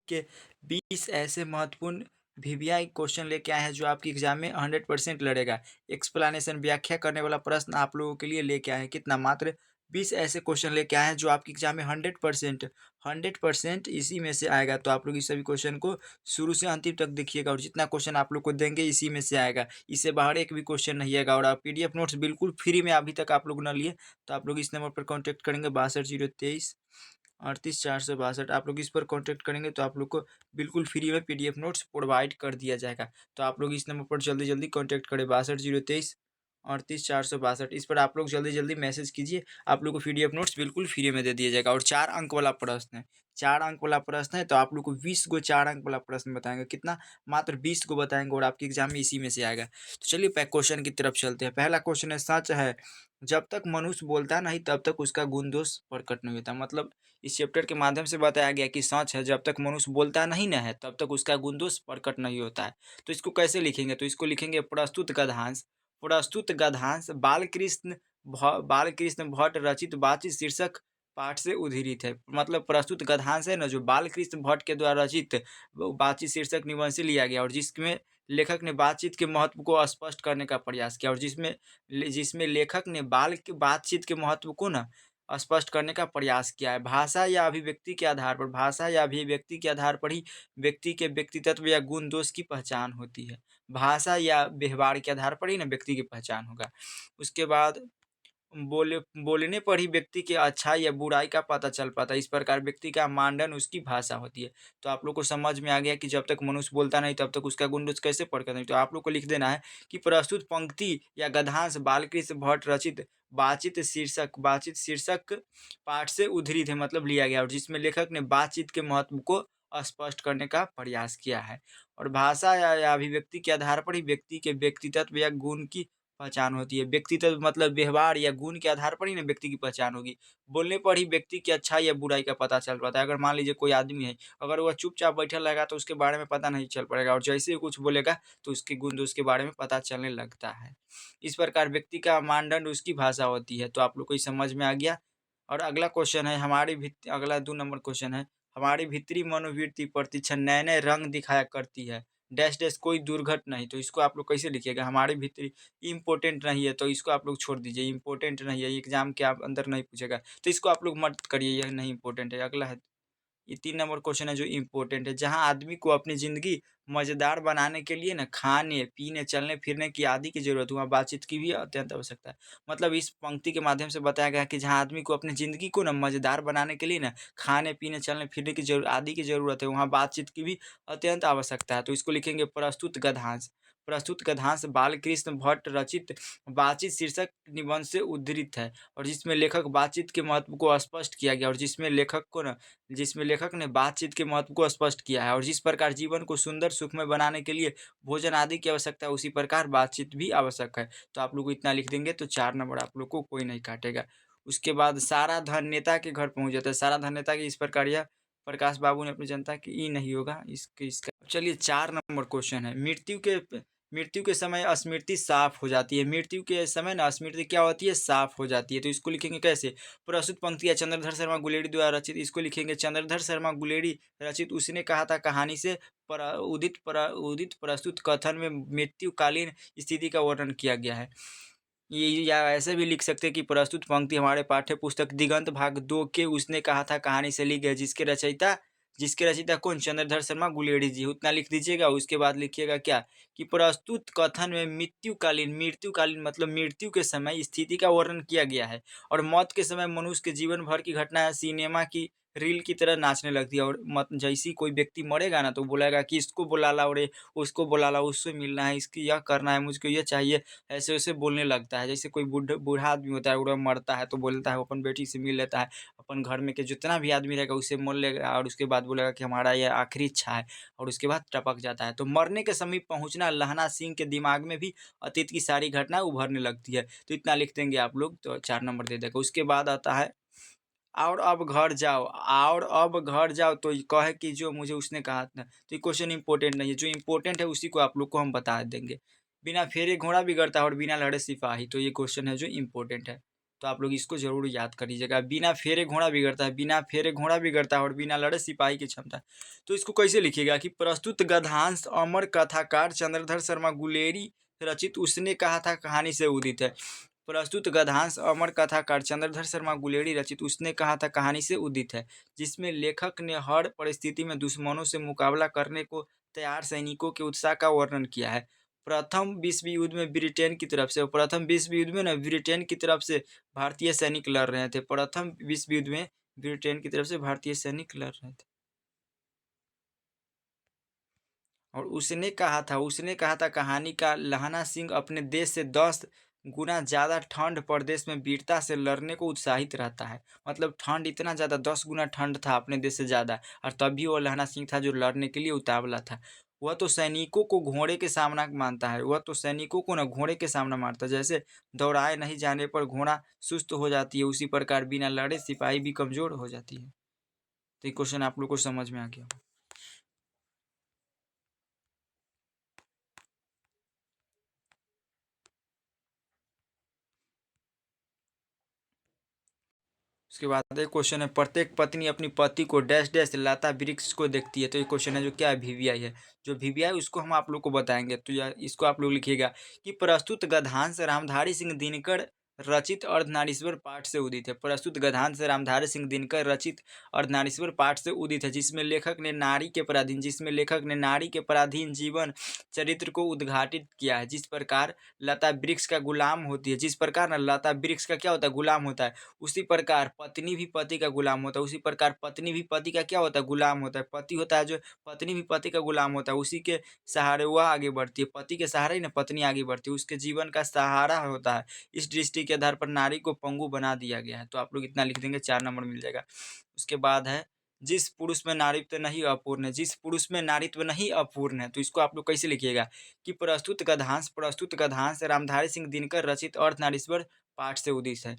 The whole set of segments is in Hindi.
के 20 ऐसे महत्वपूर्ण वीवीआई क्वेश्चन लेके आए हैं जो आपकी एग्जाम में 100% लड़ेगा। एक्सप्लेनेशन व्याख्या करने वाला प्रश्न आप लोगों के लिए लेके आए हैं। कितना? मात्र 20 ऐसे क्वेश्चन लेके आए हैं जो आपकी एग्जाम में 100% इसी में से आएगा। तो आप लोग इस सभी क्वेश्चन को शुरू से अंतिम तक देखिएगा और जितना क्वेश्चन आप लोग को देंगे इसी में से आएगा। इससे बाहर एक भी क्वेश्चन नहीं आएगा। और आप पीडीएफ नोट्स बिल्कुल फ्री में अभी तक आप लोग न लिए तो आप लोग इस नंबर पर कॉन्टैक्ट करेंगे 62 023 38 462। आप लोग इस पर कॉन्टैक्ट करेंगे तो आप लोग को बिल्कुल फ्री में पीडीएफ नोट्स प्रोवाइड कर दिया जाएगा। तो आप लोग इस नंबर पर जल्दी जल्दी कॉन्टैक्ट करें 62 023 38 462। इस पर आप लोग जल्दी जल्दी मैसेज कीजिए। आप लोग को पीडीएफ नोट्स बिल्कुल फ्री में दे दिया जाएगा। और 4 अंक वाला प्रश्न है, 4 अंक वाला प्रश्न है। तो आप लोग को 20 गो 4 अंक वाला प्रश्न बताएंगे। कितना? मात्र 20 को बताएंगे और आपके एग्जाम में इसी में से आएगा। तो चलिए क्वेश्चन की तरफ चलते हैं। पहला क्वेश्चन है, सच है जब तक मनुष्य बोलता नहीं तब तक उसका गुण दोष प्रकट नहीं होता। मतलब इस चैप्टर के माध्यम से बताया गया कि सच है जब तक मनुष्य बोलता नहीं ना है तब तक उसका गुण दोष प्रकट नहीं होता है। तो इसको कैसे लिखेंगे? तो इसको लिखेंगे प्रस्तुत गद्यांश। प्रस्तुत गद्यांश बालकृष्ण भट्ट रचित बातचीत शीर्षक पाठ से उद्धृत है। मतलब प्रस्तुत गद्यांश है ना, जो बालकृष्ण भट्ट के द्वारा रचित बातचीत शीर्षक निबंध से लिया गया और जिसमें लेखक ने बातचीत के महत्व को स्पष्ट करने का प्रयास किया और जिसमें लेखक ने बातचीत के महत्व को ना स्पष्ट करने का प्रयास किया है। भाषा या अभिव्यक्ति के आधार पर ही व्यक्ति के व्यक्तित्व या गुण दोष की पहचान होती है। भाषा या व्यवहार के आधार पर ही ना व्यक्ति की पहचान होगा। उसके बाद बोलने पर ही व्यक्ति की अच्छाई या बुराई का पता चल पाता है। इस प्रकार व्यक्ति का मानदंड उसकी भाषा होती है। तो आप लोग को समझ में आ गया कि जब तक मनुष्य बोलता नहीं तब तक उसका गुण दोष कैसे प्रकट नहीं। तो आप लोग को लिख देना है कि प्रस्तुत पंक्ति या गद्यांश बालकृष्ण भट्ट रचित बातचीत शीर्षक पाठ से उद्धृत है, मतलब लिया गया और जिसमें लेखक ने बातचीत के महत्व को स्पष्ट करने का प्रयास किया है। और भाषा या अभिव्यक्ति के आधार पर ही व्यक्ति के व्यक्तित्व या गुण की पहचान होती है। व्यक्तित्व मतलब व्यवहार या गुण के आधार पर ही ना व्यक्ति की पहचान होगी। बोलने पर ही व्यक्ति की अच्छाई या बुराई का पता चल पाता है। अगर मान लीजिए कोई आदमी है, अगर वह चुपचाप बैठा रहेगा तो उसके बारे में पता नहीं चल पड़ेगा और जैसे ही कुछ बोलेगा तो उसके गुण दोष के बारे में पता चलने लगता है। इस प्रकार व्यक्ति का मानदंड उसकी भाषा होती है। तो आप लोग को समझ में आ गया। और अगला क्वेश्चन है अगला 2 नंबर क्वेश्चन है, हमारी भीतरी मनोवृत्ति प्रतिक्षण नए नए रंग दिखाया करती है डैश डैश कोई दुर्घट नहीं। तो इसको आप लोग कैसे लिखिएगा? हमारी भीतरी इम्पोर्टेंट नहीं है तो इसको आप लोग छोड़ दीजिए, इम्पोर्टेंट नहीं है, एग्जाम के आप अंदर नहीं पूछेगा तो इसको आप लोग मत करिए, यह नहीं इम्पोर्टेंट है। अगला है, ये 3 नंबर क्वेश्चन है जो इम्पोर्टेंट है, जहाँ आदमी को अपनी ज़िंदगी मज़ेदार बनाने के लिए ना खाने पीने चलने फिरने की आदि की ज़रूरत है, वहाँ बातचीत की भी अत्यंत आवश्यकता है। मतलब इस पंक्ति के माध्यम से बताया गया है कि जहाँ आदमी को अपनी ज़िंदगी को ना मज़ेदार बनाने के लिए ना खाने पीने चलने फिरने की आदि की ज़रूरत है, वहाँ बातचीत की भी अत्यंत आवश्यकता है। तो इसको लिखेंगे प्रस्तुत गद्यांश। प्रस्तुत गद्यांश बालकृष्ण भट्ट रचित बातचीत शीर्षक निबंध से उद्धृत है और जिसमें लेखक बातचीत के महत्व को स्पष्ट किया गया और जिसमें लेखक ने बातचीत के महत्व को स्पष्ट किया है। और जिस प्रकार जीवन को सुंदर सुखमय बनाने के लिए भोजन आदि की आवश्यकता है उसी प्रकार बातचीत भी आवश्यक है। तो आप लोग इतना लिख देंगे तो 4 नंबर आप लोग को कोई नहीं काटेगा। उसके बाद सारा धन नेता के घर पहुंच जाता है। सारा धन नेता की इस प्रकार यह प्रकाश बाबू ने अपनी जनता की ई नहीं होगा इसका। चलिए 4 नंबर क्वेश्चन है, मृत्यु के समय स्मृति साफ हो जाती है। मृत्यु के समय ना स्मृति क्या होती है? साफ हो जाती है। तो इसको लिखेंगे कैसे? प्रस्तुत पंक्तियाँ चंद्रधर शर्मा गुलेरी द्वारा रचित। इसको लिखेंगे चंद्रधर शर्मा गुलेरी रचित उसने कहा था कहानी से उदित प्रस्तुत कथन में मृत्युकालीन स्थिति का वर्णन किया गया है। ये या ऐसे भी लिख सकते हैं कि प्रस्तुत पंक्ति हमारे पाठ्य पुस्तक दिगंत भाग 2 के उसने कहा था कहानी से ली गई, जिसके रचयिता कौन? चंद्रधर शर्मा गुलेरी जी। उतना लिख दीजिएगा। उसके बाद लिखिएगा क्या कि प्रस्तुत कथन में मृत्युकालीन मतलब मृत्यु के समय स्थिति का वर्णन किया गया है और मौत के समय मनुष्य के जीवन भर की घटनाएं सिनेमा की रील की तरह नाचने लगती है। और जैसे ही कोई व्यक्ति मरेगा ना तो बोलेगा कि इसको बुला ला और उसको बुला ला, उससे मिलना है, इसकी यह करना है, मुझको ये चाहिए, ऐसे वैसे बोलने लगता है। जैसे कोई बूढ़ा आदमी होता है, वो मरता है तो बोलता है वो अपन बेटी से मिल लेता है, अपन घर में के जितना भी आदमी रहेगा उससे मिल लेगा और उसके बाद बोलेगा कि हमारा ये आखिरी इच्छा है और उसके बाद टपक जाता है। तो मरने के समीप पहुंचना लहना सिंह के दिमाग में भी अतीत की सारी घटनाएं उभरने लगती है। तो इतना लिख देंगे आप लोग तो 4 नंबर दे देगा। उसके बाद आता है और अब घर जाओ तो कहे कि जो मुझे उसने कहा था। तो ये क्वेश्चन इंपॉर्टेंट नहीं है, जो इंपॉर्टेंट है उसी को आप लोग को हम बता देंगे। बिना फेरे घोड़ा बिगड़ता है और बिना लड़े सिपाही। तो ये क्वेश्चन है जो इम्पोर्टेंट है। तो आप लोग इसको ज़रूर याद कर लीजिएगा। बिना फेरे घोड़ा बिगड़ता है, बिना फेरे घोड़ा बिगड़ता है और बिना लड़े सिपाही की क्षमता। तो इसको कैसे लिखिएगा कि प्रस्तुत गद्यांश अमर कथाकार चंद्रधर शर्मा गुलेरी रचित उसने कहा था कहानी से उदित है। प्रस्तुत गद्यांश अमर कथाकार चंद्रधर शर्मा गुलेरी रचित उसने कहा था कहानी से उदित है, जिसमें लेखक ने हर परिस्थिति में दुश्मनों से मुकाबला करने को तैयार सैनिकों के उत्साह का वर्णन किया है। प्रथम विश्व युद्ध में ब्रिटेन की तरफ से, प्रथम विश्व युद्ध में ना ब्रिटेन की तरफ से भारतीय सैनिक लड़ रहे थे। प्रथम विश्व युद्ध में ब्रिटेन की तरफ से भारतीय सैनिक लड़ रहे थे। और उसने कहा था कहानी का लहना सिंह अपने देश से 10 गुना ज़्यादा ठंड प्रदेश में वीरता से लड़ने को उत्साहित रहता है। मतलब ठंड इतना ज़्यादा 10 गुना ठंड था अपने देश से ज़्यादा, और तब भी वो लहना सिंह था जो लड़ने के लिए उतावला था। वह तो सैनिकों को घोड़े के सामना मानता है, वह तो सैनिकों को ना घोड़े के सामना मारता है। जैसे दौड़ाए नहीं जाने पर घोड़ा सुस्त हो जाती है, उसी प्रकार बिना लड़े सिपाही भी कमज़ोर हो जाती है। तो ये क्वेश्चन आप लोग को समझ में आ गया। उसके बाद एक क्वेश्चन है, प्रत्येक पत्नी अपनी पति को डैश डैश लता वृक्ष को देखती है। तो ये क्वेश्चन है जो क्या है, वीवीआई है। जो वीवीआई उसको हम आप लोग को बताएंगे। तो या इसको आप लोग लिखिएगा कि प्रस्तुत गद्यांश रामधारी सिंह दिनकर रचित अर्धनारीश्वर पाठ से उदित है। प्रस्तुत गद्यांश रामधारी सिंह दिनकर रचित अर्धनारीश्वर पाठ से उदित है, जिसमें लेखक ने नारी के पराधीन जीवन चरित्र को उद्घाटित किया है। जिस प्रकार लता वृक्ष का गुलाम होती है, जिस प्रकार ना लता वृक्ष का क्या होता है, गुलाम होता है, उसी प्रकार पत्नी भी पति का गुलाम होता है। उसी प्रकार पत्नी भी पति का क्या होता है, गुलाम होता है। पति होता है जो, पत्नी भी पति का गुलाम होता है। उसी के सहारे वह आगे बढ़ती है, पति के सहारे ही ना पत्नी आगे बढ़ती है, उसके जीवन का सहारा होता है। इस दृष्टि के आधार पर नारी को पंगु बना दिया गया है। तो आप लोग इतना लिख देंगे, 4 नंबर मिल जाएगा। उसके बाद है, जिस पुरुष में नारीत्व नहीं अपूर्ण है, जिस पुरुष में नारीत्व नहीं अपूर्ण है। तो इसको आप लोग कैसे लिखिएगा कि प्रस्तुत गद्यांश रामधारी सिंह दिनकर रचित अर्धनारीश्वर पाठ से उदित है।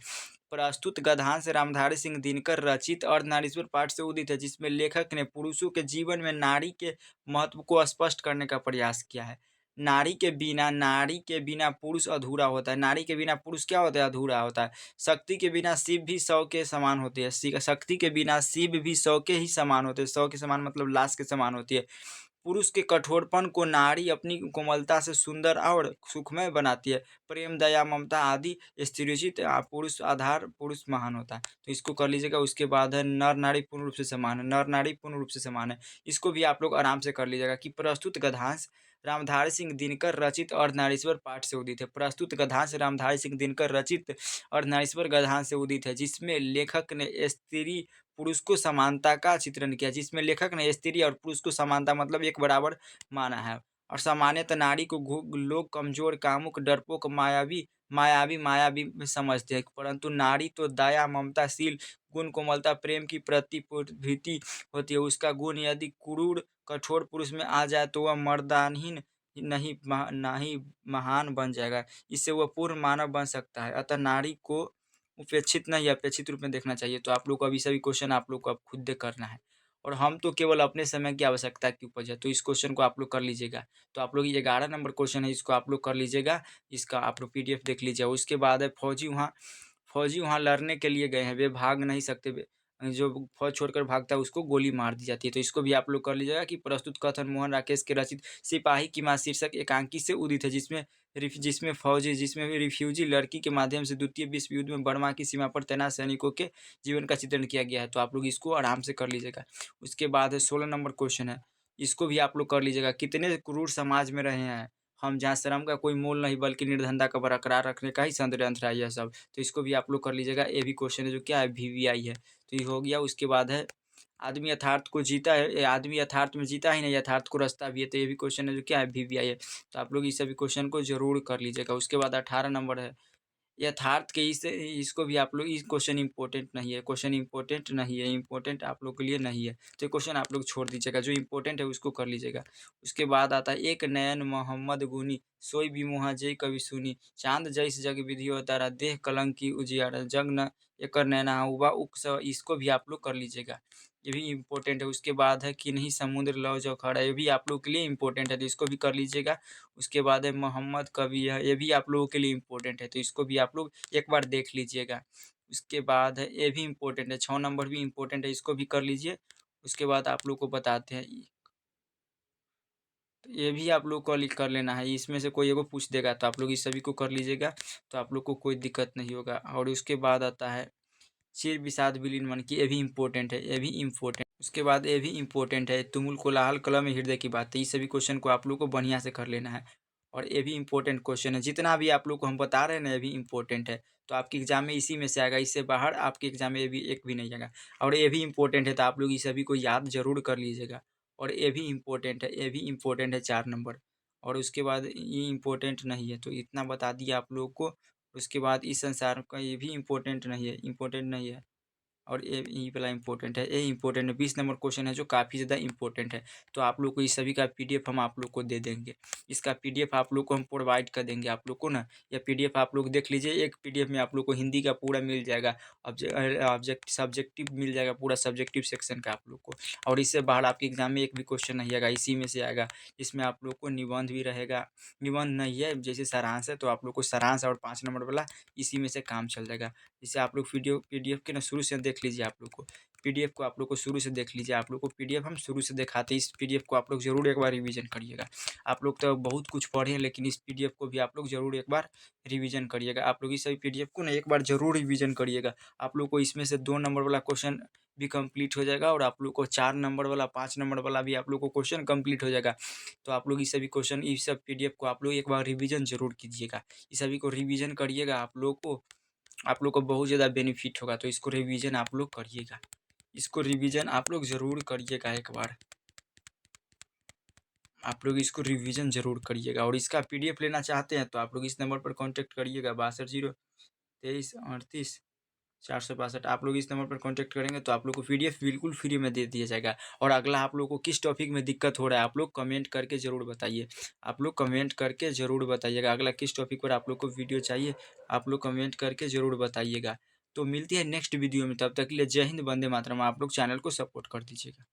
प्रस्तुत गद्यांश रामधारी सिंह दिनकर रचित अर्धनारीश्वर पाठ से उदित है, जिसमें लेखक ने पुरुषों के जीवन में नारी के महत्व को स्पष्ट करने का प्रयास किया है। नारी के बिना पुरुष अधूरा होता है। नारी के बिना पुरुष क्या होता है, अधूरा होता है। शक्ति के बिना शिव भी 100 के समान होती है। शक्ति के बिना शिव भी 100 के ही समान होते हैं। 100 के समान मतलब लाश के समान होती है। पुरुष के कठोरपन को नारी अपनी कोमलता से सुंदर और सुखमय बनाती है। प्रेम, दया, ममता आदि स्त्रीचित पुरुष आधार पुरुष महान होता है। तो इसको कर लीजिएगा। उसके बाद है, नर नारी पूर्ण रूप से समान है। नर नारी पूर्ण रूप से समान है। इसको भी आप लोग आराम से कर लीजिएगा कि प्रस्तुत गद्यांश रामधारी सिंह दिनकर रचित अर्धनारीश्वर पाठ से उदित है। प्रस्तुत गद्यांश रामधारी सिंह दिनकर रचित अर्धनारीश्वर गद्यांश से उदित है, जिसमें लेखक ने स्त्री पुरुष को समानता का चित्रण किया। जिसमें लेखक ने स्त्री और पुरुष को समानता मतलब एक बराबर माना है। और सामान्यतः नारी को लोग कमजोर, कामुक, डरपोक, मायावी समझते हैं, परंतु नारी तो दया, ममताशील, गुण, कोमलता, प्रेम की प्रतिपूर्ति होती है। उसका गुण यदि क्रूर कठोर पुरुष में आ जाए तो वह मर्दानहीन नहीं महान बन जाएगा। इससे वह पूर्ण मानव बन सकता है। अतः नारी को उपेक्षित नहीं, अपेक्षित रूप में देखना चाहिए। तो आप लोग को अभी सभी क्वेश्चन आप लोग को अब खुद से करना है, और हम तो केवल अपने समय की आवश्यकता की उपज है। तो इस क्वेश्चन को आप लोग कर लीजिएगा। तो आप लोग ये 11 नंबर क्वेश्चन है, इसको आप लोग कर लीजिएगा। इसका आप लोग पीडीएफ देख लीजिए। उसके बाद है, फौजी वहाँ लड़ने के लिए गए हैं, वे भाग नहीं सकते। जो फौज छोड़कर भागता है उसको गोली मार दी जाती है। तो इसको भी आप लोग कर लीजिएगा कि प्रस्तुत कथन मोहन राकेश के रचित सिपाही की मां शीर्षक एकांकी से उदित है, जिसमें रिफ्यूजी लड़की के माध्यम से द्वितीय विश्व युद्ध में बर्मा की सीमा पर तैनात सैनिकों के जीवन का चित्रण किया गया है। तो आप लोग इसको आराम से कर लीजिएगा। उसके बाद है, 16 नंबर क्वेश्चन है, इसको भी आप लोग कर लीजिएगा। कितने क्रूर समाज में रहे हैं हम, जहाँ श्रम का कोई मोल नहीं बल्कि निर्धनता का बरकरार रखने का ही षड्यंत्र है यह सब। तो इसको भी आप लोग कर लीजिएगा। ये भी क्वेश्चन है जो क्या है, वीवीआई है। तो ये हो गया। उसके बाद है, आदमी यथार्थ को जीता है, आदमी यथार्थ में जीता ही नहीं, यथार्थ को रास्ता भी है। तो ये भी क्वेश्चन है जो क्या है, वीवीआई है। तो आप लोग इस सभी क्वेश्चन को जरूर कर लीजिएगा। उसके बाद 18 नंबर है, यथार्थ के इसको भी आप लोग, इस क्वेश्चन इंपॉर्टेंट नहीं है, क्वेश्चन इंपॉर्टेंट नहीं है, इंपॉर्टेंट आप लोग के लिए नहीं है। तो ये क्वेश्चन आप लोग छोड़ दीजिएगा, जो इंपॉर्टेंट है उसको कर लीजिएगा। उसके बाद आता है, एक नयन मोहम्मद गुनी सोई भी मुहा जय कवि सुनी, चांद जैस जग विधियो तारा देह कलंक की उजियारा, जग न एकर नैना हुआ उक। इसको भी आप लोग कर लीजिएगा। ये भी इम्पोर्टेंट है। उसके बाद है कि नहीं समुद्र लौ जो खड़ा है, ये भी आप लोगों के लिए इम्पोर्टेंट है, तो इसको भी कर लीजिएगा। उसके बाद है मोहम्मद कवि है, ये भी आप लोगों के लिए इम्पोर्टेंट है, तो इसको भी आप लोग एक बार देख लीजिएगा। उसके बाद है ये भी इम्पोर्टेंट है, 6 नंबर भी इम्पोर्टेंट है, इसको भी कर लीजिए। उसके बाद आप लोग को बताते हैं तो ये भी आप लोग को कर लेना है, इसमें से कोई एगो पूछ देगा तो आप लोग इस सभी को कर लीजिएगा, तो आप लोग को कोई दिक्कत नहीं होगा। और उसके बाद आता है चिर विषाद विलीन मन की, ये भी इम्पोर्टेंट है, ये भी इम्पोर्टेंट। उसके बाद ये भी इम्पोर्टेंट है तुमुल कोलाहल कलम हृदय की बात है, ये सभी क्वेश्चन को आप लोग को बढ़िया से कर लेना है। और ये भी इम्पोर्टेंट क्वेश्चन है, जितना भी आप लोग को हम बता रहे हैं ना ये भी इम्पोर्टेंट है, तो आपके एग्जाम में इसी में से आएगा, इससे बाहर आपके एग्जाम में ये भी एक भी नहीं आएगा। और ये भी इम्पोर्टेंट है, तो आप लोग इस सभी को याद जरूर कर लीजिएगा। और ये भी इम्पोर्टेंट है, ये भी इम्पोर्टेंट है 4 नंबर। और उसके बाद ये इम्पोर्टेंट नहीं है, तो इतना बता दिया आप लोग को। उसके बाद इस संसार का ये भी इम्पोर्टेंट नहीं है, इम्पोर्टेंट नहीं है। और ये वाला इम्पोर्टेंट है, ये इम्पोर्टेंट है, 20 नंबर क्वेश्चन है जो काफ़ी ज़्यादा इम्पोर्टेंट है। तो आप लोग को इस सभी का पीडीएफ हम आप लोग को दे देंगे। इसका पीडीएफ आप लोग को हम प्रोवाइड कर देंगे आप लोग को ना। यह पीडीएफ आप लोग देख लीजिए, एक पीडीएफ में आप लोग को हिंदी का पूरा मिल जाएगा, सब्जेक्टिव मिल जाएगा, पूरा सब्जेक्टिव सेक्शन का आप लोग को। और इससे बाहर आपके एग्जाम में एक भी क्वेश्चन नहीं आएगा, इसी में से आएगा। इसमें आप लोग को निबंध भी रहेगा, निबंध नहीं है जैसे सारांश है, तो आप लोग को सारांश और 5 नंबर वाला इसी में से काम चल जाएगा। इसे आप लोग वीडियो पीडीएफ के ना शुरू से देख लीजिए आप लोग को। पीडीएफ को आप लोग को शुरू से देख लीजिए, आप लोग को पीडीएफ हम शुरू से दिखाते हैं, इस पीडीएफ को आप लोग ज़रूर एक बार रिवीजन करिएगा। आप लोग तो बहुत कुछ पढ़े हैं, लेकिन इस पीडीएफ को भी आप लोग ज़रूर एक बार रिवीजन करिएगा। आप लोग इस सभी पीडीएफ को ना एक बार ज़रूर रिवीजन करिएगा। आप लोग को इसमें से 2 नंबर वाला क्वेश्चन भी कंप्लीट हो जाएगा, और आप लोग को 4 नंबर वाला, 5 नंबर वाला भी आप लोग को क्वेश्चन कंप्लीट हो जाएगा। तो आप लोग इस सभी क्वेश्चन, इस सब पीडीएफ को आप लोग एक बार रिवीजन ज़रूर कीजिएगा। इस सभी को रिवीजन करिएगा, आप लोग को बहुत ज़्यादा बेनिफिट होगा, तो इसको रिवीजन आप लोग करिएगा। इसको रिवीजन आप लोग ज़रूर करिएगा एक बार। आप लोग इसको रिवीजन ज़रूर करिएगा, और इसका पीडीएफ लेना चाहते हैं तो आप लोग इस नंबर पर कॉन्टैक्ट करिएगा, 62 23 38 462। आप लोग इस नंबर पर कॉन्टैक्ट करेंगे तो आप लोग को पीडीएफ बिल्कुल फ्री में दे दिया जाएगा। और अगला आप लोग को किस टॉपिक में दिक्कत हो रहा है, आप लोग कमेंट करके ज़रूर बताइए। आप लोग कमेंट करके ज़रूर बताइएगा, अगला किस टॉपिक पर आप लोग को वीडियो चाहिए, आप लोग कमेंट करके ज़रूर बताइएगा। तो मिलती है नेक्स्ट वीडियो में, तब तक के लिए जय हिंद, वंदे मातरम। आप लोग चैनल को सपोर्ट कर दीजिएगा।